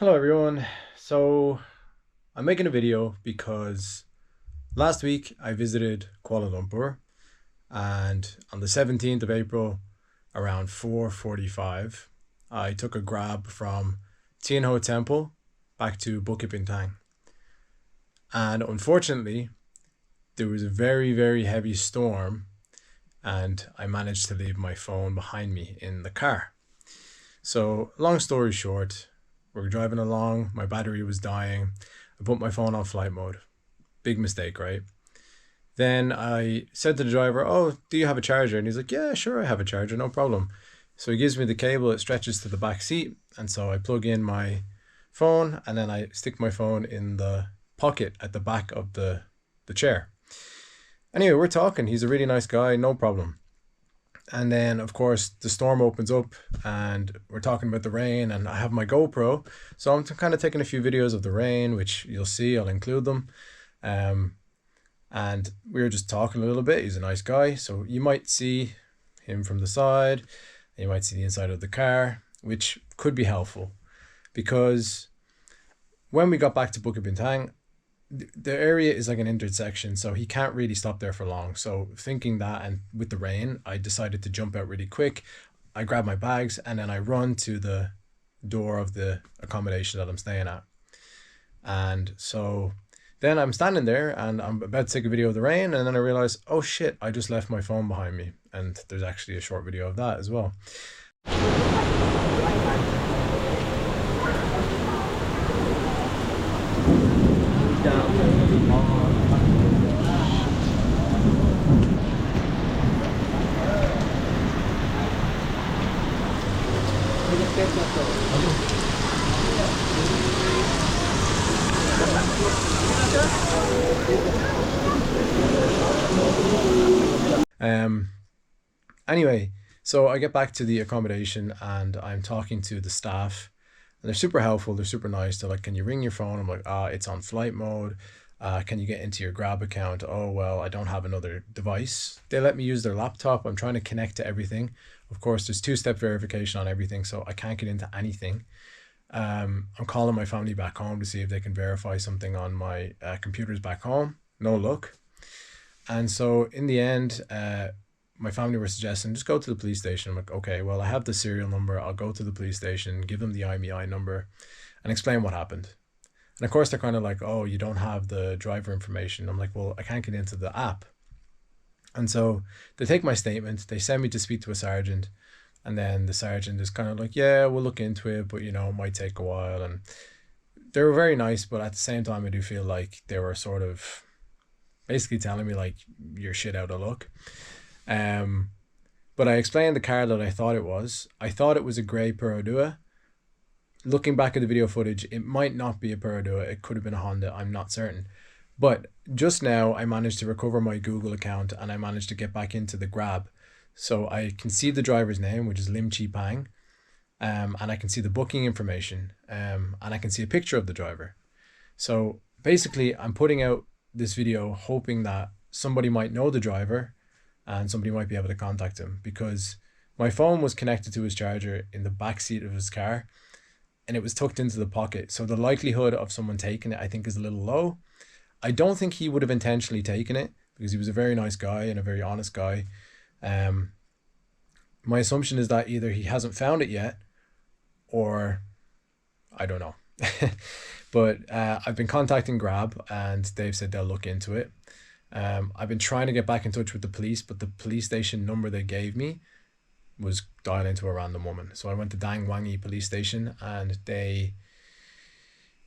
Hello everyone. So I'm making a video because last week I visited Kuala Lumpur, and on the 17th of April around 4:45 I took a grab from Thean Hou Temple back to Bukit Bintang. And unfortunately there was a very heavy storm, and I managed to leave my phone behind me in the car. So long story short, we're driving along, my battery was dying. I put my phone on flight mode. Big mistake, right? Then I said to the driver, "Oh, do you have a charger?" And he's like, "Yeah, sure, I have a charger, no problem." So he gives me the cable, it stretches to the back seat. And so I plug in my phone and then I stick my phone in the pocket at the back of the chair. Anyway, we're talking. He's a really nice guy, no problem. And then, of course, the storm opens up and we're talking about the rain, and I have my GoPro. So I'm kind of taking a few videos of the rain, which you'll see, I'll include them. Um, and we were just talking a little bit. He's a nice guy. So you might see him from the side, and you might see the inside of the car, which could be helpful. Because when we got back to Bukit Bintang, the area is like an intersection, so he can't really stop there for long. So thinking that, and with the rain, I decided to jump out really quick. I grab my bags and then I run to the door of the accommodation that I'm staying at. And so then I'm standing there and I'm about to take a video of the rain, and then I realize, oh shit, I just left my phone behind me. And there's actually a short video of that as well. Anyway, so I get back to the accommodation and I'm talking to the staff, and they're super helpful. They're super nice. They're like, "Can you ring your phone?" I'm like, it's on flight mode. Can you get into your Grab account? Oh, well, I don't have another device. They let me use their laptop. I'm trying to connect to everything. Of course, there's two-step verification on everything, so I can't get into anything. I'm calling my family back home to see if they can verify something on my computers back home. No luck. And so in the end, my family were suggesting just go to the police station. I'm like, okay, well, I have the serial number. I'll go to the police station, give them the IMEI number, and explain what happened. And of course, they're kind of like, oh, you don't have the driver information. I'm like, well, I can't get into the app. And so they take my statement, they send me to speak to a sergeant, and then the sergeant is kind of like, yeah, we'll look into it, but it might take a while. And they were very nice, but at the same time, I do feel like they were sort of basically telling me like, you're shit out of luck. But I explained the car that I thought it was. I thought it was a grey Perodua. Looking back at the video footage, it might not be a Perodua. It could have been a Honda. I'm not certain. But just now, I managed to recover my Google account and I managed to get back into the Grab. So I can see the driver's name, which is Lim Chee Pang. And I can see the booking information. And I can see a picture of the driver. So basically, I'm putting out this video hoping that somebody might know the driver and somebody might be able to contact him, because my phone was connected to his charger in the back seat of his car and it was tucked into the pocket. So the likelihood of someone taking it, I think, is a little low. I don't think he would have intentionally taken it because he was a very nice guy and a very honest guy. My assumption is that either he hasn't found it yet or I don't know. But I've been contacting Grab and they've said they'll look into it. I've been trying to get back in touch with the police, but the police station number they gave me was dialing to a random woman. So I went to Dang Wangi police station and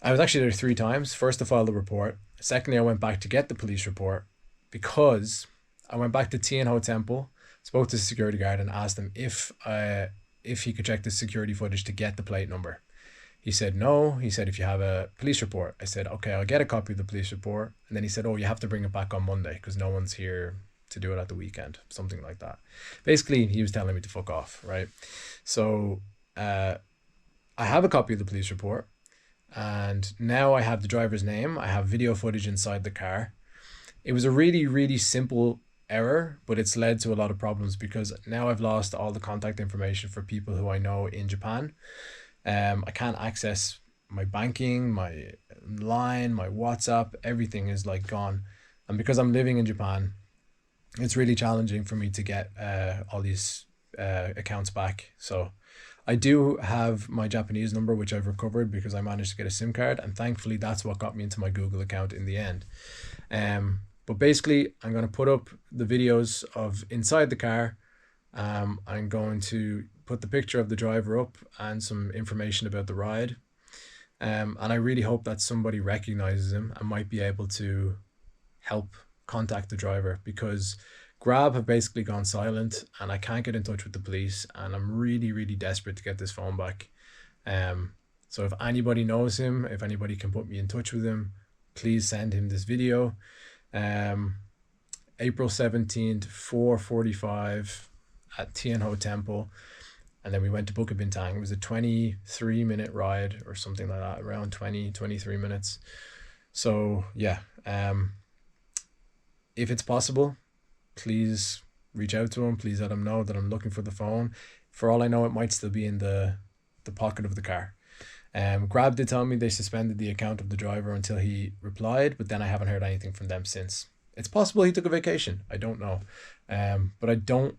I was actually there 3 times. First to file the report. Secondly, I went back to get the police report because I went back to Thean Hou Temple, spoke to the security guard and asked him if he could check the security footage to get the plate number. He said no. He said, if you have a police report. I said, okay, I'll get a copy of the police report. And then he said, oh, you have to bring it back on Monday because no one's here to do it at the weekend. Something like that. Basically, he was telling me to fuck off, right? So I have a copy of the police report. And now I have the driver's name. I have video footage inside the car. It was a really simple error, but it's led to a lot of problems because now I've lost all the contact information for people who I know in Japan. I can't access my banking, my line, my WhatsApp, everything is like gone. And because I'm living in Japan, it's really challenging for me to get all these accounts back. So I do have my Japanese number, which I've recovered because I managed to get a SIM card, and thankfully that's what got me into my Google account in the end. But basically, I'm going to put up the videos of inside the car. I'm going to put the picture of the driver up and some information about the ride. And I really hope that somebody recognizes him and might be able to help contact the driver, because Grab have basically gone silent and I can't get in touch with the police, and I'm really, really desperate to get this phone back. So if anybody knows him, if anybody can put me in touch with him, please send him this video. April 17th, 4:45 at Thean Hou Temple. And then we went to Bukit Bintang. It was a 23-minute ride or something like that, around 23 minutes. So yeah, if it's possible, please reach out to him. Please let him know that I'm looking for the phone. For all I know, it might still be in the pocket of the car. Grab did tell me they suspended the account of the driver until he replied, but then I haven't heard anything from them since. It's possible he took a vacation. I don't know. But I don't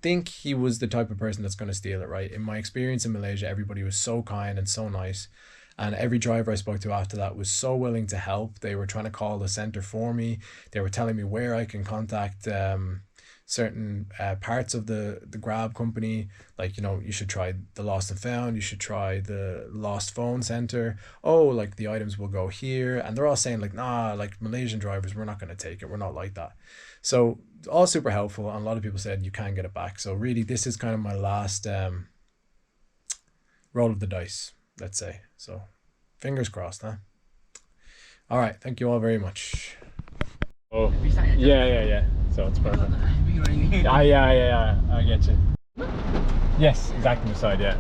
think he was the type of person that's going to steal it, right? In my experience in Malaysia, everybody was so kind and so nice. And every driver I spoke to after that was so willing to help. They were trying to call the center for me. They were telling me where I can contact certain parts of the Grab company. Like, you know, you should try the Lost and Found. You should try the Lost Phone Center. Oh, like the items will go here. And they're all saying like, nah, like Malaysian drivers, we're not going to take it. We're not like that. So all super helpful. And a lot of people said you can get it back. So really, this is kind of my last roll of the dice, let's say. So fingers crossed, huh? All right. Thank you all very much. Oh, yeah. So it's perfect. Yeah. I get you. Yes, exactly beside. Yeah.